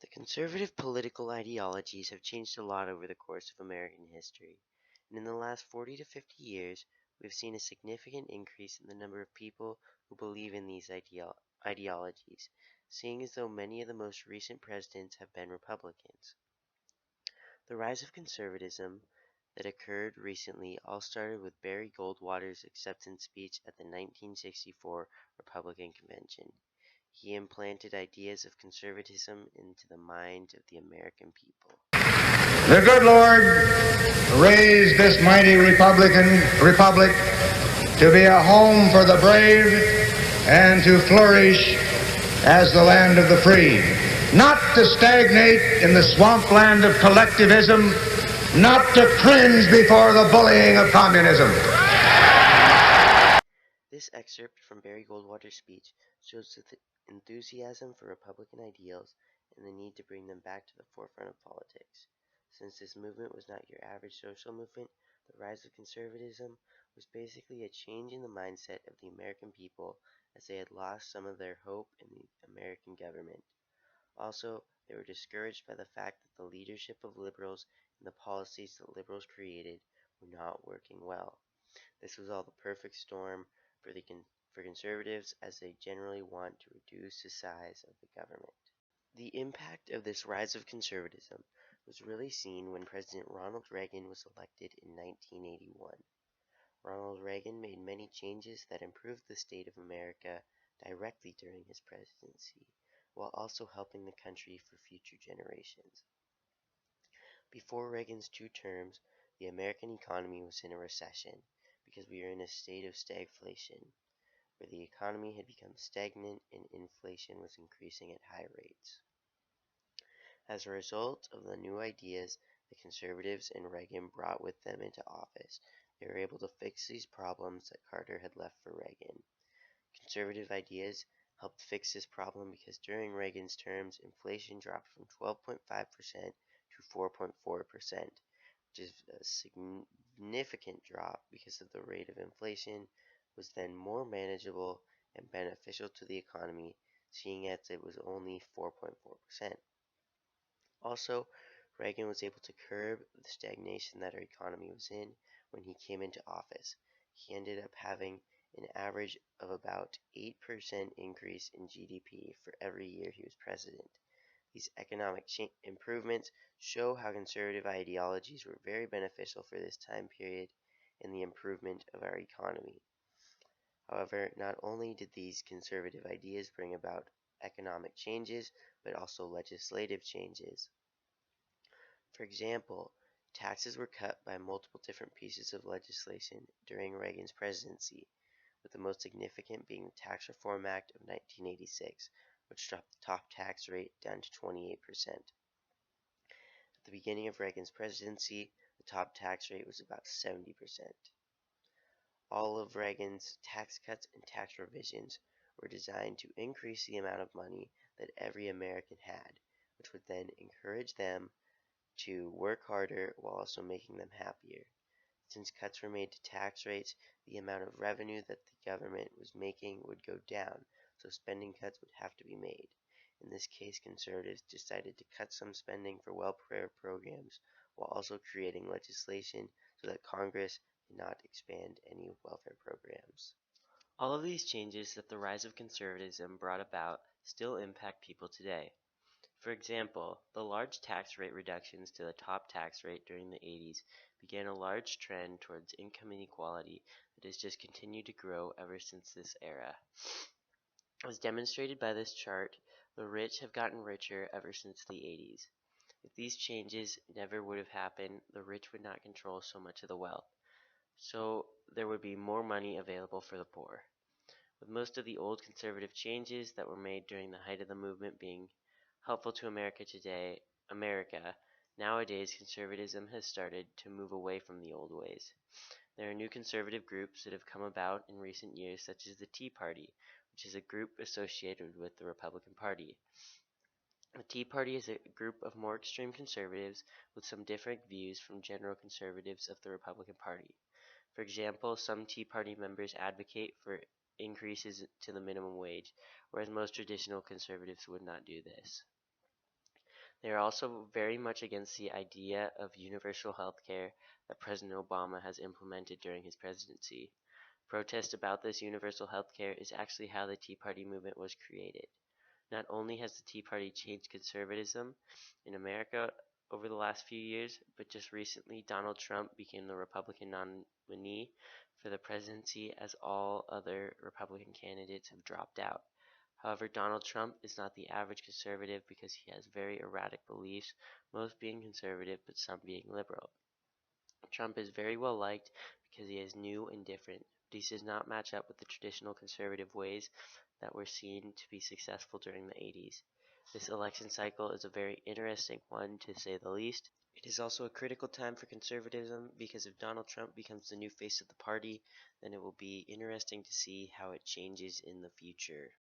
The conservative political ideologies have changed a lot over the course of American history, and in the last 40 to 50 years, we've seen a significant increase in the number of people who believe in these ideologies, seeing as though many of the most recent presidents have been Republicans. The rise of conservatism that occurred recently all started with Barry Goldwater's acceptance speech at the 1964 Republican Convention. He implanted ideas of conservatism into the minds of the American people. The good Lord raised this mighty republic to be a home for the brave and to flourish as the land of the free, not to stagnate in the swampland of collectivism, not to cringe before the bullying of communism. This excerpt from Barry Goldwater's speech shows the enthusiasm for Republican ideals and the need to bring them back to the forefront of politics. Since this movement was not your average social movement, the rise of conservatism was basically a change in the mindset of the American people as they had lost some of their hope in the American government. Also, they were discouraged by the fact that the leadership of liberals and the policies that liberals created were not working well. This was all the perfect storm for conservatives, as they generally want to reduce the size of the government. The impact of this rise of conservatism was really seen when President Ronald Reagan was elected in 1981. Ronald Reagan made many changes that improved the state of America directly during his presidency, while also helping the country for future generations. Before Reagan's 2 terms, the American economy was in a recession because we were in a state of stagflation, where the economy had become stagnant and inflation was increasing at high rates. As a result of the new ideas the conservatives and Reagan brought with them into office, they were able to fix these problems that Carter had left for Reagan. Conservative ideas helped fix this problem because during Reagan's terms, inflation dropped from 12.5% to 4.4%, which is a significant drop because of the rate of inflation was then more manageable and beneficial to the economy, seeing as it was only 4.4%. Also, Reagan was able to curb the stagnation that our economy was in when he came into office. He ended up having an average of about 8% increase in GDP for every year he was president. These economic improvements show how conservative ideologies were very beneficial for this time period in the improvement of our economy. However, not only did these conservative ideas bring about economic changes, but also legislative changes. For example, taxes were cut by multiple different pieces of legislation during Reagan's presidency, with the most significant being the Tax Reform Act of 1986, which dropped the top tax rate down to 28%. At the beginning of Reagan's presidency, the top tax rate was about 70%. All of Reagan's tax cuts and tax revisions were designed to increase the amount of money that every American had, which would then encourage them to work harder while also making them happier. Since cuts were made to tax rates, the amount of revenue that the government was making would go down, so spending cuts would have to be made. In this case, conservatives decided to cut some spending for welfare programs while also creating legislation so that Congress did not expand any welfare programs. All of these changes that the rise of conservatism brought about still impact people today. For example, the large tax rate reductions to the top tax rate during the 80s began a large trend towards income inequality that has just continued to grow ever since this era. As demonstrated by this chart, the rich have gotten richer ever since the 80s. If these changes never would have happened, the rich would not control so much of the wealth, so there would be more money available for the poor. With most of the old conservative changes that were made during the height of the movement being helpful to America, nowadays conservatism has started to move away from the old ways. There are new conservative groups that have come about in recent years, such as the Tea Party, which is a group associated with the Republican Party. The Tea Party is a group of more extreme conservatives with some different views from general conservatives of the Republican Party. For example, some Tea Party members advocate for increases to the minimum wage, whereas most traditional conservatives would not do this. They are also very much against the idea of universal health care that President Obama has implemented during his presidency. Protest about this universal health care is actually how the Tea Party movement was created. Not only has the Tea Party changed conservatism in America over the last few years, but just recently Donald Trump became the Republican nominee for the presidency as all other Republican candidates have dropped out. However, Donald Trump is not the average conservative because he has very erratic beliefs, most being conservative but some being liberal. Trump is very well liked because he is new and different, but he does not match up with the traditional conservative ways that were seen to be successful during the 80s. This election cycle is a very interesting one, to say the least. It is also a critical time for conservatism because if Donald Trump becomes the new face of the party, then it will be interesting to see how it changes in the future.